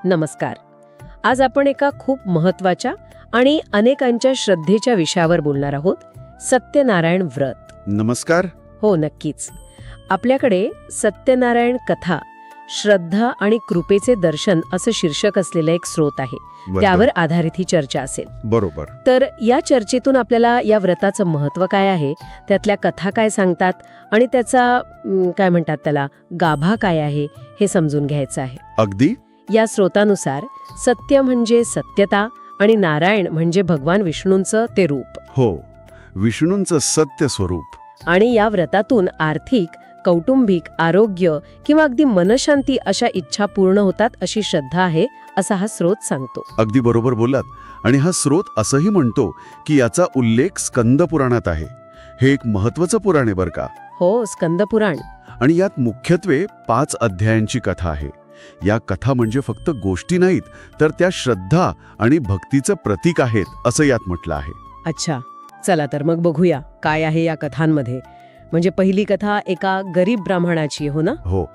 नमस्कार. आज आपण एका खूप महत्वाच्या आणि अनेकांच्या श्रद्धेच्या विषयावर बोलणार आहोत, सत्यनारायण व्रत. नमस्कार. हो, नक्कीच. आपल्याकडे सत्यनारायण कथा, श्रद्धा आणि कृपेचे दर्शन असं शीर्षक असलेलं एक स्रोत आहे. त्यावर आधारित ही चर्चा असेल. बरोबर. तर या चर्चेतून आपल्याला या व्रताचं महत्त्व काय आहे, त्यातल्या कथा काय सांगतात आणि त्याचा काय म्हणतात त्याला गाभा काय आहे हे समजून घ्यायचं आहे. अगदी. या स्रोतानुसार सत्य म्हणजे सत्यता आणि नारायण म्हणजे भगवान विष्णूंचं ते रूप. हो, विष्णूंचं सत्य स्वरूप. आणि या व्रतातून आर्थिक, कौटुंबिक, आरोग्य किंवा अगदी मनशांती अशा इच्छा पूर्ण होतात अशी श्रद्धा आहे, असा हा स्रोत सांगतो. अगदी बरोबर बोलात. आणि हा स्रोत असंही म्हणतो की याचा उल्लेख स्कंद पुराणात आहे. हे एक महत्वाचं पुराण आहे बरं का. हो, स्कंद पुराण. आणि यात मुख्यत्वे 5 अध्यायांची कथा आहे. या कथा म्हणजे फक्त गोष्टी नाहीत, तर त्या श्रद्धा आणि भक्तीचं प्रतीक आहेत असं यात म्हटलं आहे. अच्छा, चला तर मग बघूया काय आहे या कथांमध्ये. म्हणजे पहिली कथा एका गरीब ब्राह्मणाची, हो ना? हो,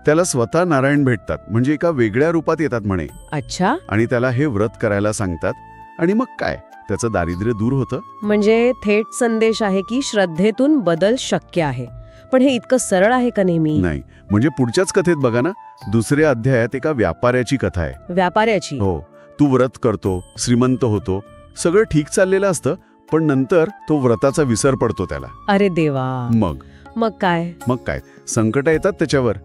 त्याला स्वतः नारायण भेटतात, म्हणजे एका वेगळ्या रूपात येतात म्हणे. अच्छा. आणि त्याला हे व्रत करायला सांगतात आणि मग काय, त्याचं दारिद्र्य दूर होतं. म्हणजे थेट संदेश आहे की श्रद्धेतून बदल शक्य आहे. पण हे इतकं सरळ आहे का नेहमी? नाही. म्हणजे पुढच्याच कथेत बघा ना, दुसऱ्या अध्यायात एका व्यापाऱ्याची कथा आहे. व्यापाऱ्याची? हो. तू व्रत करतो, श्रीमंत होतो, सगळं ठीक चाललेलं असतं, पण नंतर तो व्रताचा विसर पडतो त्याला. अरे देवा. मग काय संकट येतात त्याच्यावर.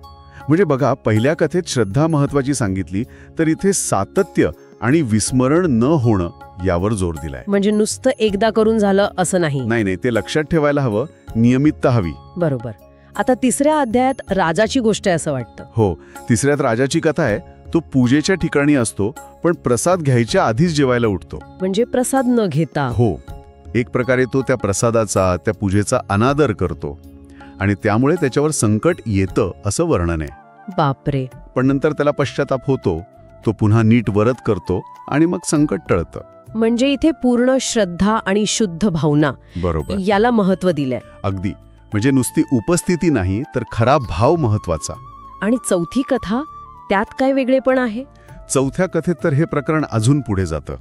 म्हणजे बघा, पहिल्या कथेत श्रद्धा महत्वाची सांगितली, तर इथे सातत्य आणि विस्मरण न होणं यावर जोर दिलाय. म्हणजे नुसतं एकदा करून झालं असं नाही. नाही, ते लक्षात ठेवायला हवं, नियमितता हवी. बरोबर. आता तिसऱ्या अध्यायात राजाची गोष्ट आहे असं वाटतं. हो, तिसऱ्यात राजाची कथा आहे. तो पूजेच्या ठिकाणी असतो, पण प्रसाद घ्यायच्या आधीच जेवायला उठतो. म्हणजे प्रसाद न घेता? हो. एक प्रकारे तो त्या प्रसादाचा, त्या पूजेचा अनादर करतो आणि त्यामुळे त्याच्यावर संकट येतं असं वर्णन आहे. बापरे. पण नंतर त्याला पश्चाताप होतो, तो पुन्हा नीट व्रत करतो आणि मग संकट टळतं. म्हणजे इथे पूर्ण श्रद्धा आणि शुद्ध भावना, बरोबर, याला महत्त्व दिलंय. अगदी. म्हणजे नुसती उपस्थिती नाही, तर खरा भाव महत्वाचा. आणि चौथी कथा, त्यात काय वेगळेपण आहे? चौथ्या कथेत तर हे प्रकरण अजून पुढे जातं.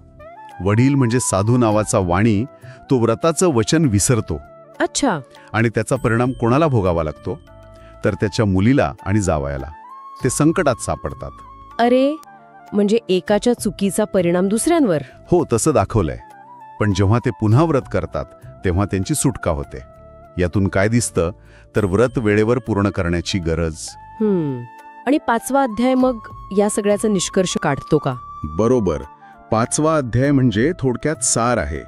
वडील म्हणजे साधू नावाचा वाणी, तो व्रताचं वचन विसरतो. अच्छा. आणि त्याचा परिणाम कोणाला भोगावा लागतो? तर त्याच्या मुलीला आणि जावयाला. ते संकटात सापडतात. अरे, म्हणजे एकाच्या चुकीचा परिणाम दुसऱ्यांवर. हो, तसं दाखवलंय. पण जेव्हा ते पुन्हा व्रत करतात, तेव्हा त्यांची सुटका होते. यातून काय दिसतं, तर व्रत वेळेवर पूर्ण करण्याची गरज. आणि 5वा अध्याय मग या सगळ्याचा निष्कर्ष काढतो का? बरोबर. 5वा अध्याय म्हणजे थोडक्यात सार आहे.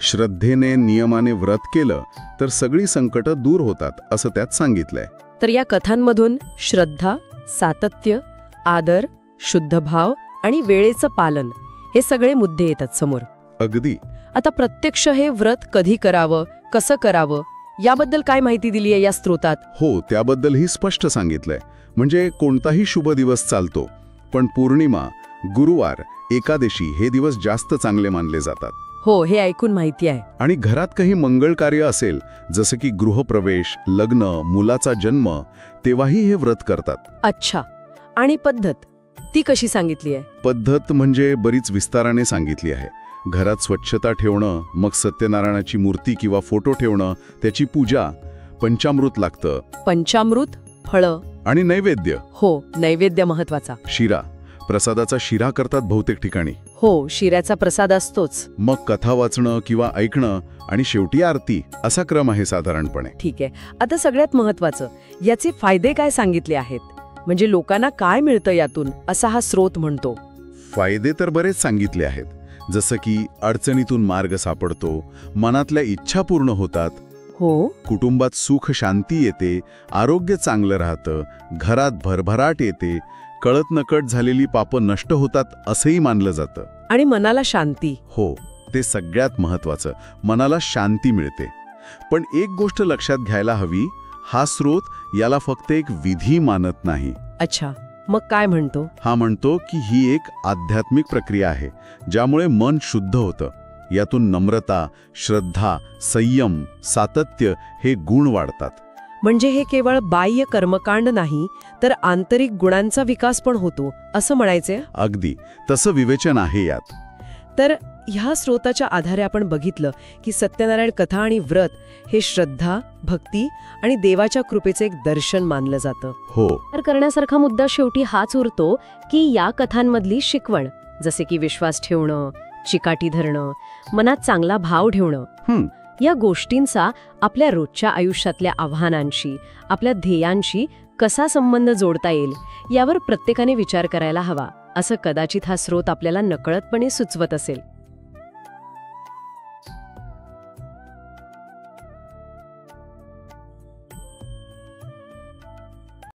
श्रद्धेने, नियमाने व्रत केलं तर सगळी संकट दूर होतात असं त्यात सांगितलंय. तर या कथांमधून श्रद्धा, सातत्य, आदर, शुद्ध भाव आणि वेळेचं पालन हे सगळे मुद्दे येतात समोर. अगदी. आता प्रत्यक्ष हे व्रत कधी करावं, कसं करावं, याबद्दल काय माहिती दिली आहे या स्रोतात? हो, त्याबद्दलही स्पष्ट सांगितलंय. म्हणजे कोणताही शुभ दिवस चालतो, पण पौर्णिमा, गुरुवार, एकादशी हे दिवस जास्त चांगले मानले जातात. हो, हे ऐकून माहिती आहे. आणि घरात काही मंगळ कार्य असेल, जसं की गृहप्रवेश, लग्न, मुलाचा जन्म, तेव्हाही हे व्रत करतात. अच्छा. आणि पद्धत ती कशी सांगितली आहे? पद्धत म्हणजे बरीच विस्ताराने सांगितली आहे. घरात स्वच्छता ठेवणं, मग सत्यनारायणाची मूर्ती किंवा फोटो ठेवणं, त्याची पूजा, पंचामृत लागतं. पंचामृत, फळं आणि नैवेद्य. हो, नैवेद्य महत्वाचा. शिरा, प्रसादाचा शिरा करतात बहुतेक ठिकाणी. हो, शिऱ्याचा प्रसाद असतोच. मग कथा वाचणं किंवा ऐकणं आणि शेवटी आरती, असा क्रम आहे साधारणपणे. ठीक आहे. आता सगळ्यात महत्वाचं, याचे फायदे काय सांगितले आहेत? म्हणजे लोकांना काय मिळतं यातून, असा हा स्रोत म्हणतो. फायदे तर बरेच सांगितले आहेत. जसं की अडचणीतून मार्ग सापडतो, मनातल्या इच्छा पूर्ण होतात. हो. कुटुंबात सुख शांती येते, आरोग्य चांगलं राहतं, घरात भरभराट येते, कळत नकळत झालेली पापं नष्ट होतात असंही मानलं जातं. आणि मनाला शांती. हो, ते सगळ्यात महत्वाचं, मनाला शांती मिळते. पण एक गोष्ट लक्षात घ्यायला हवी, हा स्रोत याला फक्त एक विधी मानत नाही. अच्छा, मग काय म्हणतो? हा म्हणतो की ही एक आध्यात्मिक प्रक्रिया आहे, ज्यामुळे मन शुद्ध होतं. यातून नम्रता, श्रद्धा, संयम, सातत्य हे गुण वाढतात. म्हणजे हे केवळ बाह्य कर्मकांड नाही तर आंतरिक गुणांचा विकास पण होतो असं म्हणायचंय. अगदी तसं विवेचन आहे यात. तर ह्या स्रोताच्या आधारे आपण बघितलं की सत्यनारायण कथा आणि व्रत हे श्रद्धा, भक्ती आणि देवाच्या कृपेचे एक दर्शन मानलं जातं. हो. तर करण्यासारखा मुद्दा शेवटी हाच उरतो की या कथांमधली शिकवण, जसे की विश्वास ठेवणं, चिकाटी धरणं, मनात चांगला भाव ठेवणं, या गोष्टींचा आपल्या रोजच्या आयुष्यातल्या आव्हानांशी, आपल्या ध्येयांशी कसा संबंध जोडता येईल यावर प्रत्येकाने विचार करायला हवा, असं कदाचित हा स्रोत आपल्याला नकळतपणे सुचवत असेल.